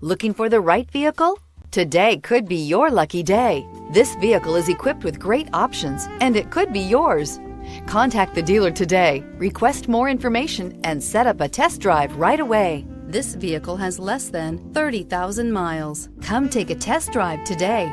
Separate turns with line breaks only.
Looking for the right vehicle? Today could be your lucky day. This vehicle is equipped with great options, and it could be yours. Contact the dealer today, request more information, and set up a test drive right away. This vehicle has less than 30,000 miles. Come take a test drive today.